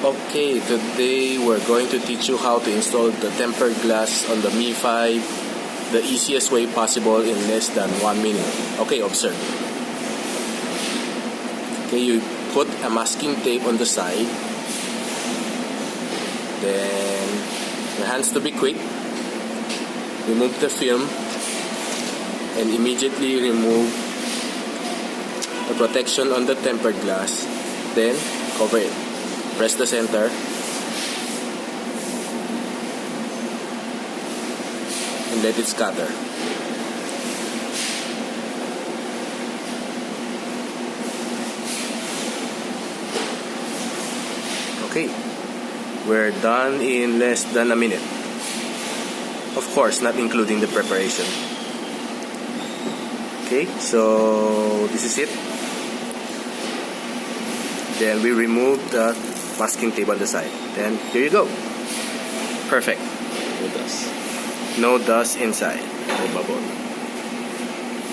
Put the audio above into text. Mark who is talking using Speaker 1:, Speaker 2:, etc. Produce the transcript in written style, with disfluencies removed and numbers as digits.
Speaker 1: Okay, today we're going to teach you how to install the tempered glass on the Mi 5 the easiest way possible in less than 1 minute. Okay, observe. Okay, you put a masking tape on the side. Then your hands to be quick. Remove the film and immediately remove the protection on the tempered glass. Then cover it. Press the center and let it scatter. Okay, we're done in less than a minute. Of course, not including the preparation. Okay, so this is it. Then we remove the masking tape on the side. Then here you go. Perfect. No dust. No dust inside. No bubble.